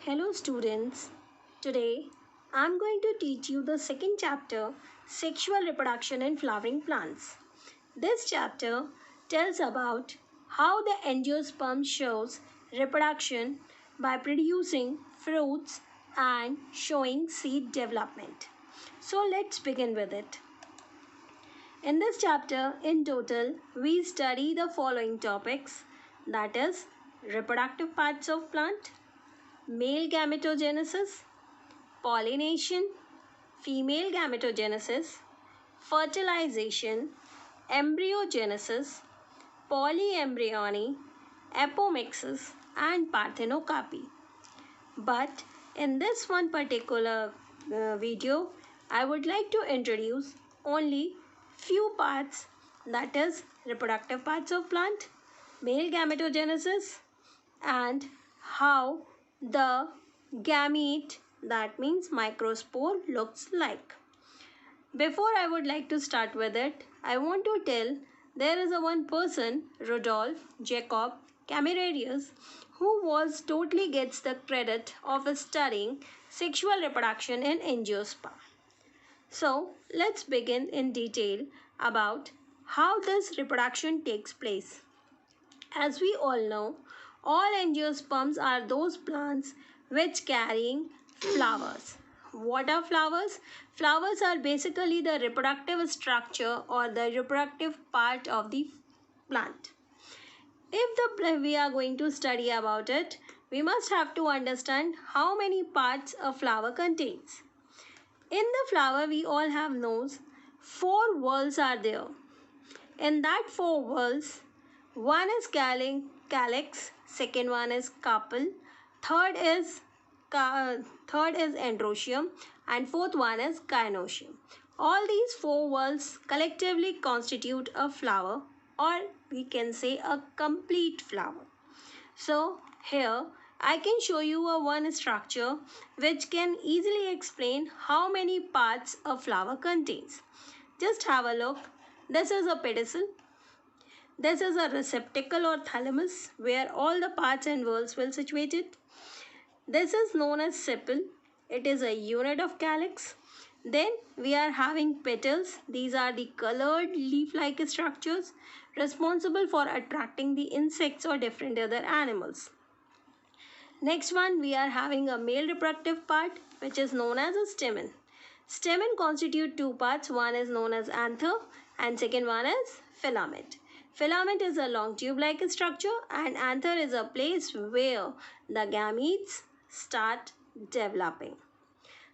Hello students, today I am going to teach you the second chapter, Sexual Reproduction in Flowering Plants. This chapter tells about how the angiosperm shows reproduction by producing fruits and showing seed development. So let's begin with it. In this chapter, in total, we study the following topics, that is, reproductive parts of plant, male gametogenesis, pollination, female gametogenesis, fertilization, embryogenesis, polyembryony, apomixis, and parthenocarpy. But in this one particular video, I would like to introduce only few parts, that is reproductive parts of plant, male gametogenesis, and how the gamete, that means microspore, looks like. Before I would like to start with it, I want to tell there is a one person, Rudolf Jacob Camerarius, who was totally gets the credit of studying sexual reproduction in angiosperm. So let's begin in detail about how this reproduction takes place. As we all know, all angiosperms are those plants which carrying flowers. What are flowers? Flowers are basically the reproductive structure or the reproductive part of the plant. If we are going to study about it, we must have to understand how many parts a flower contains. In the flower, we all have knows 4 whorls are there. In that 4 whorls, one is calyx, second one is carpel, third is androecium, and fourth one is gynoecium. All these 4 whorls collectively constitute a flower, or we can say a complete flower. So here I can show you a one structure which can easily explain how many parts a flower contains. Just have a look. This is a pedicel. This is a receptacle or thalamus where all the parts and whorls will situated. This is known as sepal. It is a unit of calyx. Then we are having petals. These are the colored leaf-like structures responsible for attracting the insects or different other animals. Next one, we are having a male reproductive part which is known as a stamen. Stamen constitute 2 parts. One is known as anther and second one is filament. Filament is a long tube-like structure and anther is a place where the gametes start developing.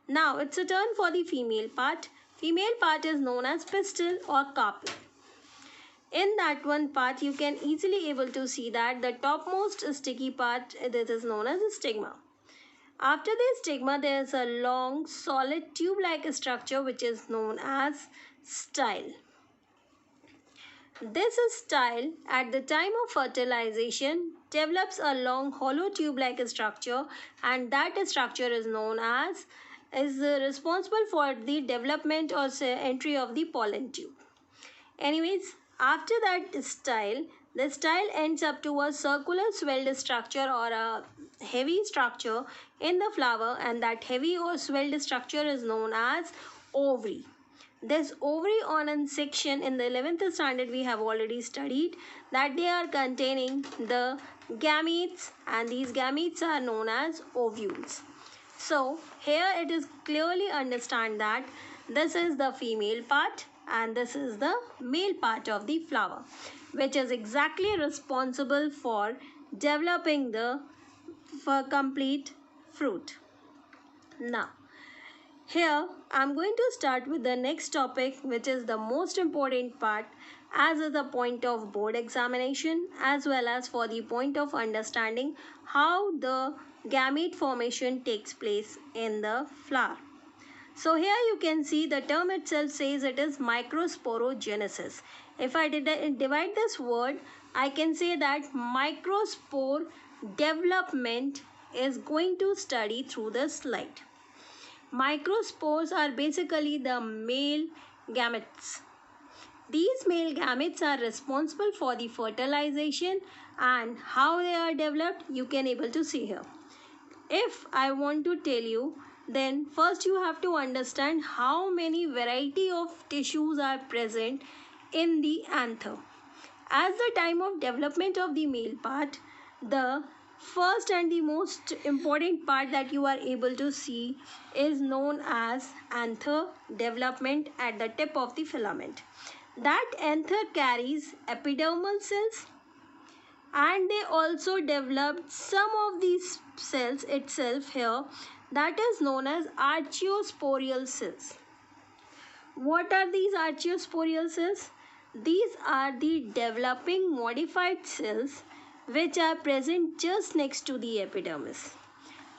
Now it's a turn for the female part. Female part is known as pistil or carpel. In that one part, you can easily able to see that the topmost sticky part, this is known as a stigma. After the stigma, there is a long solid tube-like structure which is known as style. This style at the time of fertilization develops a long hollow tube-like structure, and that structure is known as responsible for the development or entry of the pollen tube. Anyways, after that style, the style ends up to a circular swelled structure or a heavy structure in the flower, and that heavy or swelled structure is known as ovary. This ovary on a section in the 11th standard we have already studied that they are containing the gametes, and these gametes are known as ovules. So here it is clearly understand that this is the female part and this is the male part of the flower, which is exactly responsible for developing the complete fruit. Now here I am going to start with the next topic, which is the most important part as is the point of board examination as well as for the point of understanding how the gamete formation takes place in the flower. So here you can see the term itself says it is microsporogenesis. If I divide this word, I can say that microspore development is going to study through the slide. Microspores are basically the male gametes. These male gametes are responsible for the fertilization, and how they are developed you can able to see here. If I want to tell you, then first you have to understand how many variety of tissues are present in the anther. As the time of development of the male part, the first and the most important part that you are able to see is known as anther development at the tip of the filament. That anther carries epidermal cells, and they also developed some of these cells itself here, that is known as archaeosporial cells. What are these archaeosporial cells? These are the developing modified cells which are present just next to the epidermis.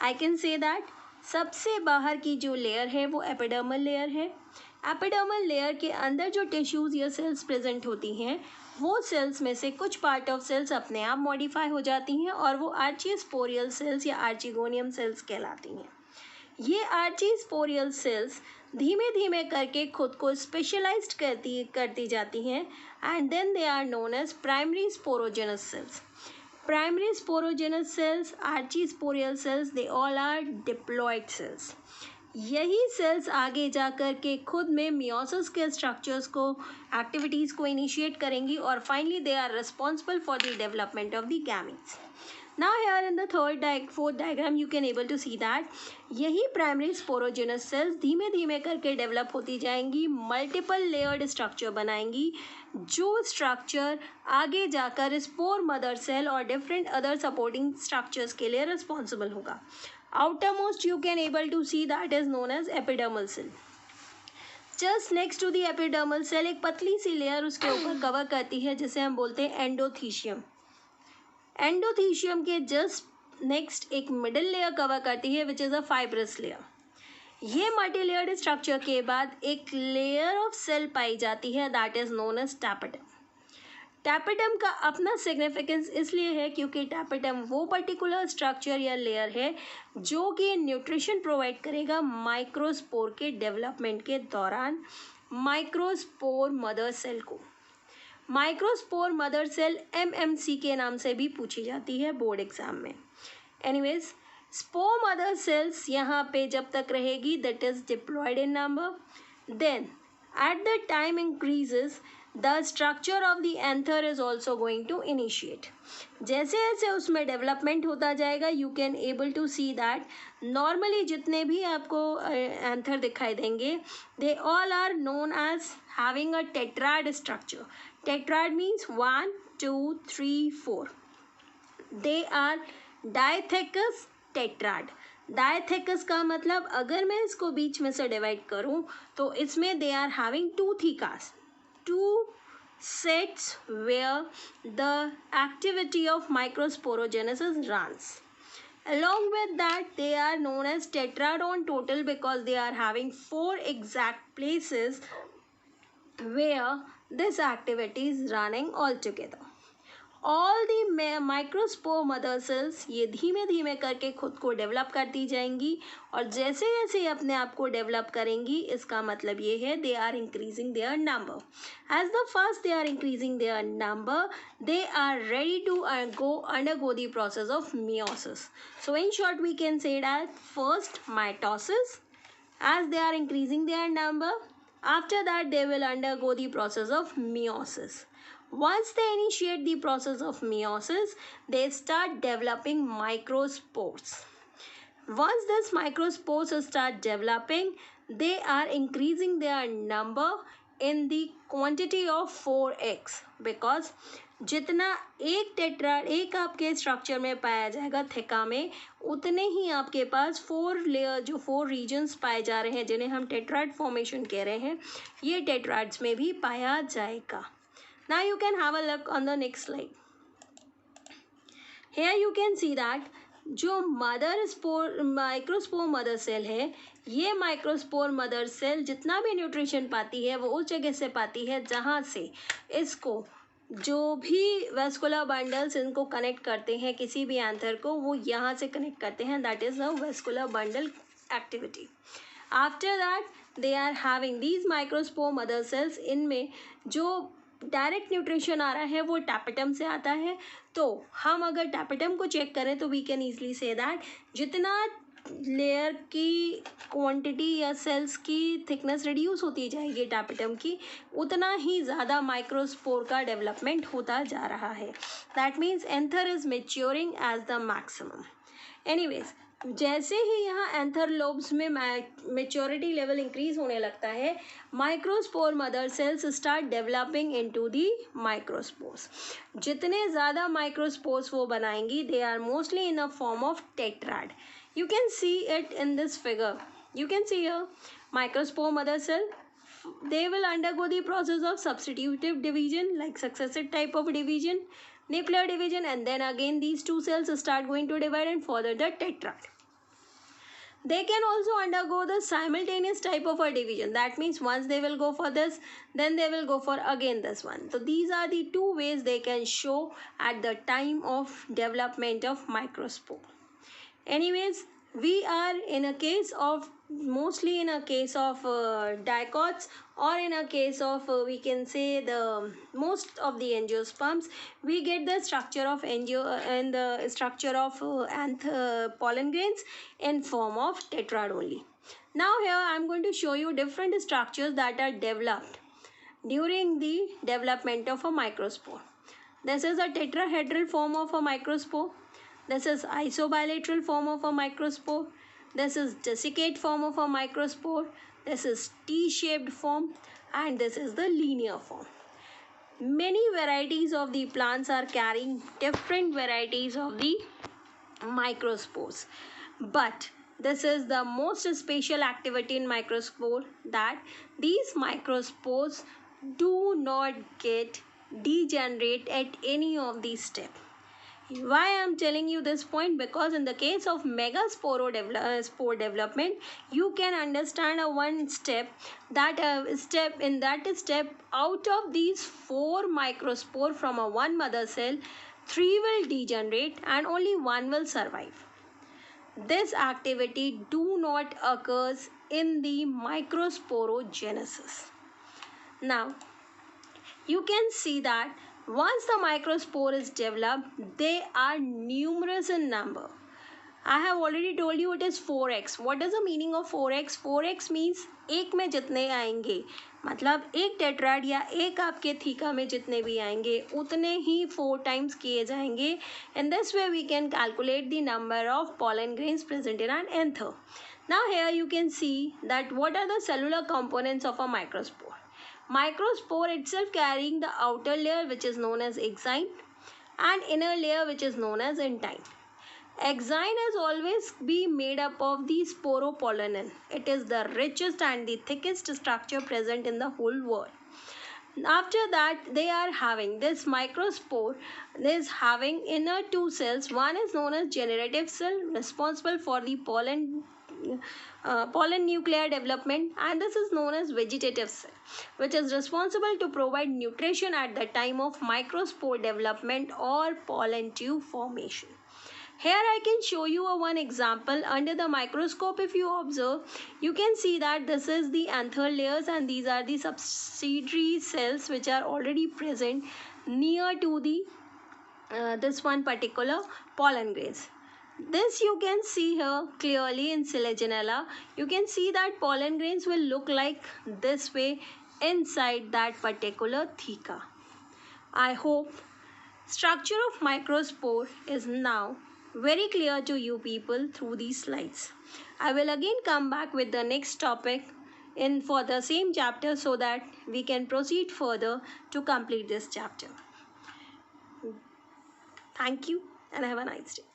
I can say that सबसे बाहर की जो layer है वो epidermal layer है. Epidermal layer के अंदर जो टिश्यूज या सेल्स प्रेजेंट होती हैं, वो सेल्स में से कुछ पार्ट ऑफ सेल्स अपने आप मॉडिफाई हो जाती हैं और वो आर्चियोस्पोरियल सेल्स या आर्चिगोनियम सेल्स कहलाती हैं. ये आर्चियोस्पोरियल सेल्स धीमे धीमे करके खुद को स्पेशलाइज्ड करती जाती हैं, and then they are known as primary sporogenous cells. Primary sporogenous cells, archisporial cells, they all are diploid cells. यही सेल्स आगे जा कर के खुद में मियोसिस के स्ट्रक्चर्स को, एक्टिविटीज़ को इनिशिएट करेंगी और finally they are responsible for the development of the gametes. Now here in the fourth diagram you can able to see that यही प्राइमरी स्पोरोजेनस सेल्स धीमे धीमे करके डेवलप होती जाएंगी, मल्टीपल लेयर्ड स्ट्रक्चर बनाएंगी, जो स्ट्रक्चर आगे जाकर स्पोर मदर सेल और डिफरेंट अदर सपोर्टिंग स्ट्रक्चर्स के लिए रिस्पॉन्सिबल होगा. Outermost you can able to see that is known as epidermal cell. Just next to the epidermal cell एक पतली सी लेयर उसके ऊपर कवर करती है जिसे हम बोलते हैं एंडोथीशियम. एंडोथीशियम के जस्ट नेक्स्ट एक मिडिल लेयर कवर करती है which is a fibrous layer. ये मल्टी लेयर्ड स्ट्रक्चर के बाद एक लेयर ऑफ सेल पाई जाती है that is known as tapetum. Tapetum का अपना सिग्निफिकेंस इसलिए है क्योंकि टैपेटम वो पर्टिकुलर स्ट्रक्चर या लेयर है जो कि न्यूट्रिशन प्रोवाइड करेगा माइक्रोस्पोर के डेवलपमेंट के दौरान माइक्रोस्पोर मदर सेल को. माइक्रोस्पोर मदर सेल MMC के नाम से भी पूछी जाती है बोर्ड एग्जाम में. एनीवेज, स्पोर मदर सेल्स यहाँ पे जब तक रहेगी that is diploid in number. Then at the time increases the structure of the anther is also going to initiate. जैसे जैसे उसमें डेवलपमेंट होता जाएगा you can able to see that normally जितने भी आपको एंथर दिखाई देंगे they all are known as having a tetrad structure. Tetrad means 1, 2, 3, 4. They are diathecous tetrad. Diathecous का मतलब अगर मैं इसको बीच में से डिवाइड करूं तो इसमें they are having two thecas, two sets where the activity of microsporogenesis runs. Along with that they are known as tetradon total because they are having 4 exact places where this activity is running all together. All the microspore mother cells ये धीमे धीमे करके खुद को develop करती जाएंगी और जैसे जैसे अपने आप को डेवलप करेंगी इसका मतलब ये है they are increasing their number. As the first they are increasing their number, they are ready to undergo the process of meiosis. So in short we can say that first mitosis, as they are increasing their number. After that, they will undergo the process of meiosis. Once they initiate the process of meiosis, they start developing microspores. Once these microspores start developing, they are increasing their number in the quantity of 4x because जितना एक आपके structure में पाया जाएगा थेका में उतने ही आपके पास 4 layer जो 4 रीजन्स पाए जा रहे हैं जिन्हें हम टेट्राड फॉर्मेशन कह रहे हैं ये टेट्राड्स में भी पाया जाएगा. Now you can have a look on the next slide. Here you can see that जो माइक्रोस्पोर मदर सेल है ये माइक्रोस्पोर मदर सेल जितना भी न्यूट्रिशन पाती है वो उस जगह से पाती है जहाँ से इसको जो भी वेस्कुलर बंडल्स इनको कनेक्ट करते हैं किसी भी एंथर को वो यहाँ से कनेक्ट करते हैं that is a vascular bundle activity. After that they are having these microspore mother cells. इनमें जो डायरेक्ट न्यूट्रिशन आ रहा है वो टैपेटम से आता है। तो हम अगर टैपेटम को चेक करें तो we can easily see that जितना लेयर की क्वांटिटी या सेल्स की थिकनेस रिड्यूस होती जाएगी टैपेटम की, उतना ही ज़्यादा माइक्रोस्पोर का डेवलपमेंट होता जा रहा है। That means anther is maturing as the maximum. Anyways, जैसे ही यहाँ एंथर लोब्स में मेच्योरिटी लेवल इंक्रीज होने लगता है, microspore mother cells start developing into the microspores. जितने ज़्यादा माइक्रोस्पोर्स वो बनाएंगी, they are mostly in a form of tetrad. You can see it in this figure. You can see here microspore mother cell. They will undergo the process of substitutive division, like successive type of division, nuclear division, and then again these two cells start going to divide and further the tetrad. They can also undergo the simultaneous type of a division. That means once they will go for this, then they will go for again this one. So these are the two ways they can show at the time of development of microspore. Anyways, we are in a case of mostly in a case of dicots, or in a case of we can say the most of the angiosperms, we get the structure of and the structure of pollen grains in form of tetrad only. Now here I am going to show you different structures that are developed during the development of a microspore. This is a tetrahedral form of a microspore. This is isobilateral form of a microspore. This is desiccate form of a microspore. This is T-shaped form, and this is the linear form. Many varieties of the plants are carrying different varieties of the microspores. But this is the most special activity in microspore, that these microspores do not get degenerate at any of these steps. Why I am telling you this point? Because in the case of megaspore spore development, you can understand a one step, that step out of these 4 microspore from a one mother cell, 3 will degenerate and only 1 will survive. This activity do not occurs in the microsporogenesis. Now you can see that once the microspore is developed, they are numerous in number. I have already told you it is 4x. What is the meaning of 4x? 4x means एक में जितने आएंगे, मतलब एक tetrad या एक आपके theca में जितने भी आएंगे उतने ही 4 times किए जाएंगे. In this way we can calculate the number of pollen grains present in an anther. Now here you can see that what are the cellular components of a microspore. Microspore itself carrying the outer layer which is known as exine and inner layer which is known as intine. Exine has always been made up of the sporopollenin. It is the richest and the thickest structure present in the whole world. After that, they are having this microspore is having inner 2 cells. One is known as generative cell, responsible for the pollen nuclear development, and this is known as vegetative cell, which is responsible to provide nutrition at the time of microspore development or pollen tube formation. Here I can show you one example under the microscope. If you observe, you can see that this is the anther layers and these are the subsidiary cells which are already present near to the this one particular pollen grains. This you can see here clearly in Selaginella. You can see that pollen grains will look like this way inside that particular theca. I hope structure of microspore is now very clear to you people through these slides. I will again come back with the next topic for the same chapter so that we can proceed further to complete this chapter. Thank you and have a nice day.